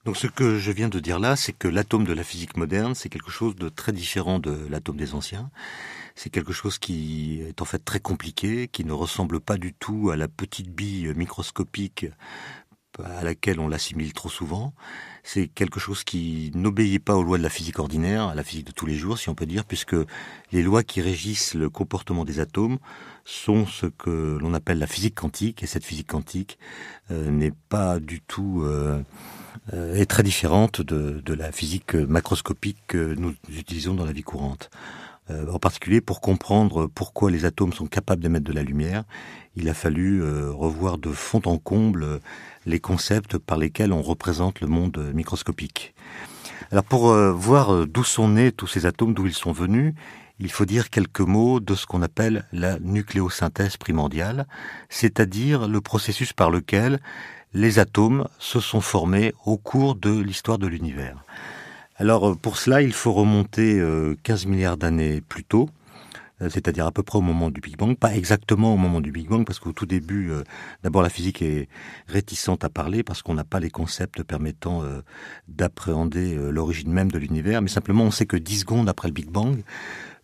Donc ce que je viens de dire là, c'est que l'atome de la physique moderne, c'est quelque chose de très différent de l'atome des anciens. C'est quelque chose qui est en fait très compliqué, qui ne ressemble pas du tout à la petite bille microscopique à laquelle on l'assimile trop souvent. C'est quelque chose qui n'obéit pas aux lois de la physique ordinaire, à la physique de tous les jours, si on peut dire, puisque les lois qui régissent le comportement des atomes sont ce que l'on appelle la physique quantique, et cette physique quantique n'est pas du tout est très différente de la physique macroscopique que nous utilisons dans la vie courante. En particulier, pour comprendre pourquoi les atomes sont capables d'émettre de la lumière, il a fallu revoir de fond en comble les concepts par lesquels on représente le monde microscopique. Alors pour voir d'où sont nés tous ces atomes, d'où ils sont venus, il faut dire quelques mots de ce qu'on appelle la nucléosynthèse primordiale, c'est-à-dire le processus par lequel les atomes se sont formés au cours de l'histoire de l'univers. Alors pour cela, il faut remonter 15 milliards d'années plus tôt, c'est-à-dire à peu près au moment du Big Bang, pas exactement au moment du Big Bang, parce qu'au tout début, d'abord la physique est réticente à parler, parce qu'on n'a pas les concepts permettant d'appréhender l'origine même de l'univers, mais simplement on sait que 10 secondes après le Big Bang,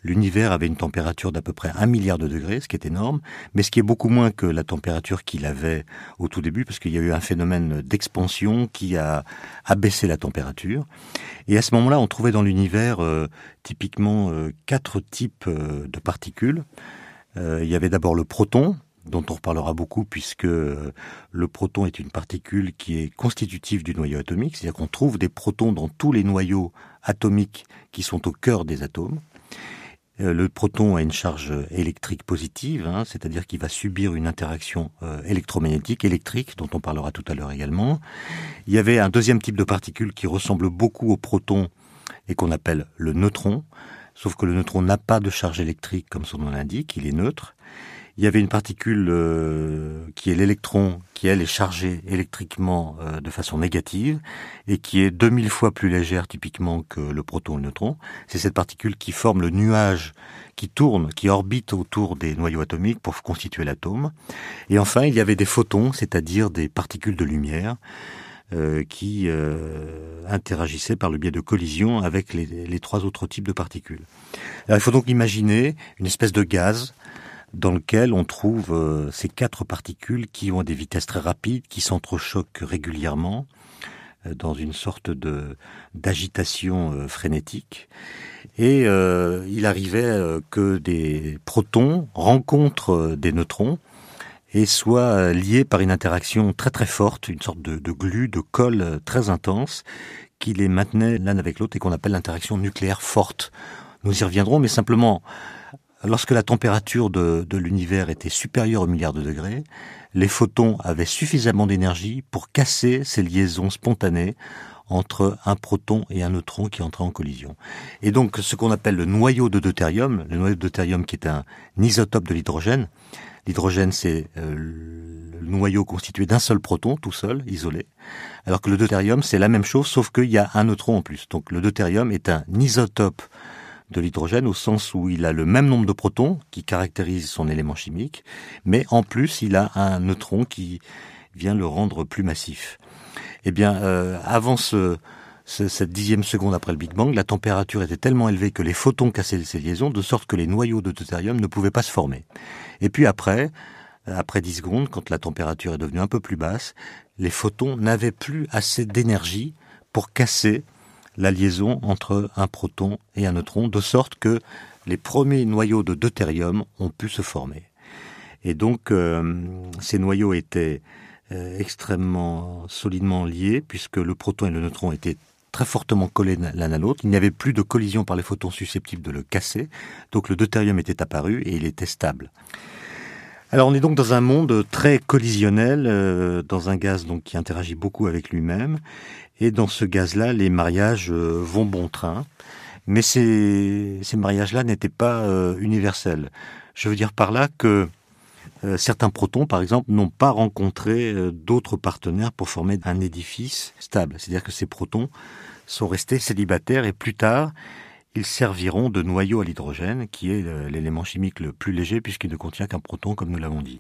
l'univers avait une température d'à peu près 1 milliard de degrés, ce qui est énorme, mais ce qui est beaucoup moins que la température qu'il avait au tout début, parce qu'il y a eu un phénomène d'expansion qui a abaissé la température. Et à ce moment-là, on trouvait dans l'univers typiquement 4 types de particules. Il y avait d'abord le proton, dont on reparlera beaucoup puisque le proton est une particule qui est constitutive du noyau atomique, c'est-à-dire qu'on trouve des protons dans tous les noyaux atomiques qui sont au cœur des atomes. Le proton a une charge électrique positive, c'est-à-dire qu'il va subir une interaction électromagnétique, électrique, dont on parlera tout à l'heure également. Il y avait un deuxième type de particule qui ressemble beaucoup au proton et qu'on appelle le neutron, sauf que le neutron n'a pas de charge électrique comme son nom l'indique, il est neutre. Il y avait une particule qui est l'électron, qui elle est chargée électriquement de façon négative et qui est 2000 fois plus légère typiquement que le proton et le neutron. C'est cette particule qui forme le nuage qui tourne, qui orbite autour des noyaux atomiques pour constituer l'atome. Et enfin, il y avait des photons, c'est-à-dire des particules de lumière qui interagissaient par le biais de collisions avec les 3 autres types de particules. Alors, il faut donc imaginer une espèce de gaz dans lequel on trouve ces 4 particules qui ont des vitesses très rapides, qui s'entrechoquent régulièrement dans une sorte d'agitation frénétique. Et il arrivait que des protons rencontrent des neutrons et soient liés par une interaction très très forte, une sorte de glu, de colle très intense qui les maintenait l'un avec l'autre et qu'on appelle l'interaction nucléaire forte. Nous y reviendrons, mais simplement, lorsque la température de l'univers était supérieure au milliard de degrés, les photons avaient suffisamment d'énergie pour casser ces liaisons spontanées entre un proton et un neutron qui entraient en collision. Et donc, ce qu'on appelle le noyau de deutérium, le noyau de deutérium qui est un isotope de l'hydrogène. L'hydrogène, c'est le noyau constitué d'un seul proton, tout seul, isolé. Alors que le deutérium, c'est la même chose, sauf qu'il y a un neutron en plus. Donc, le deutérium est un isotope de l'hydrogène au sens où il a le même nombre de protons qui caractérise son élément chimique, mais en plus il a un neutron qui vient le rendre plus massif. Eh bien, avant cette 10e seconde après le Big Bang, la température était tellement élevée que les photons cassaient ces liaisons, de sorte que les noyaux de deutérium ne pouvaient pas se former. Et puis après 10 secondes, quand la température est devenue un peu plus basse, les photons n'avaient plus assez d'énergie pour casser la liaison entre un proton et un neutron, de sorte que les premiers noyaux de deutérium ont pu se former. Et donc, ces noyaux étaient extrêmement solidement liés, puisque le proton et le neutron étaient très fortement collés l'un à l'autre. Il n'y avait plus de collision par les photons susceptibles de le casser, donc le deutérium était apparu et il était stable. Alors on est donc dans un monde très collisionnel, dans un gaz donc qui interagit beaucoup avec lui-même, et dans ce gaz-là, les mariages vont bon train, mais ces mariages-là n'étaient pas universels. Je veux dire par là que certains protons, par exemple, n'ont pas rencontré d'autres partenaires pour former un édifice stable. C'est-à-dire que ces protons sont restés célibataires et plus tard, ils serviront de noyau à l'hydrogène, qui est l'élément chimique le plus léger puisqu'il ne contient qu'un proton, comme nous l'avons dit.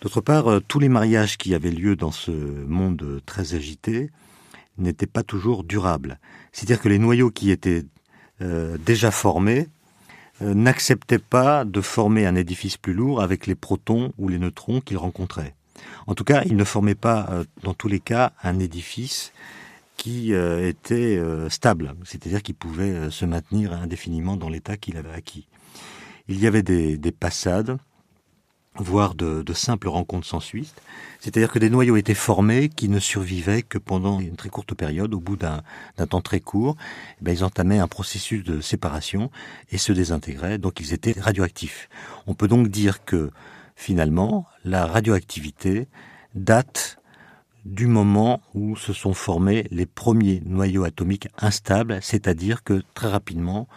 D'autre part, tous les mariages qui avaient lieu dans ce monde très agité n'était pas toujours durable. C'est-à-dire que les noyaux qui étaient déjà formés n'acceptaient pas de former un édifice plus lourd avec les protons ou les neutrons qu'ils rencontraient. En tout cas, ils ne formaient pas, dans tous les cas, un édifice qui était stable, c'est-à-dire qu'il pouvait se maintenir indéfiniment dans l'état qu'il avait acquis. Il y avait des passades, voire de simples rencontres sans suite, c'est-à-dire que des noyaux étaient formés qui ne survivaient que pendant une très courte période. Au bout d'un temps très court, ils entamaient un processus de séparation et se désintégraient, donc ils étaient radioactifs. On peut donc dire que, finalement, la radioactivité date du moment où se sont formés les premiers noyaux atomiques instables, c'est-à-dire que très rapidement,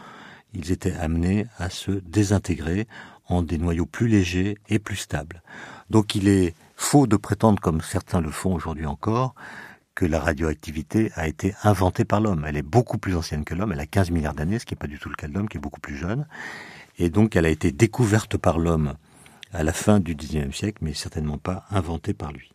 ils étaient amenés à se désintégrer en des noyaux plus légers et plus stables. Donc il est faux de prétendre, comme certains le font aujourd'hui encore, que la radioactivité a été inventée par l'homme. Elle est beaucoup plus ancienne que l'homme, elle a 15 milliards d'années, ce qui n'est pas du tout le cas de l'homme, qui est beaucoup plus jeune. Et donc elle a été découverte par l'homme à la fin du XIXe siècle, mais certainement pas inventée par lui.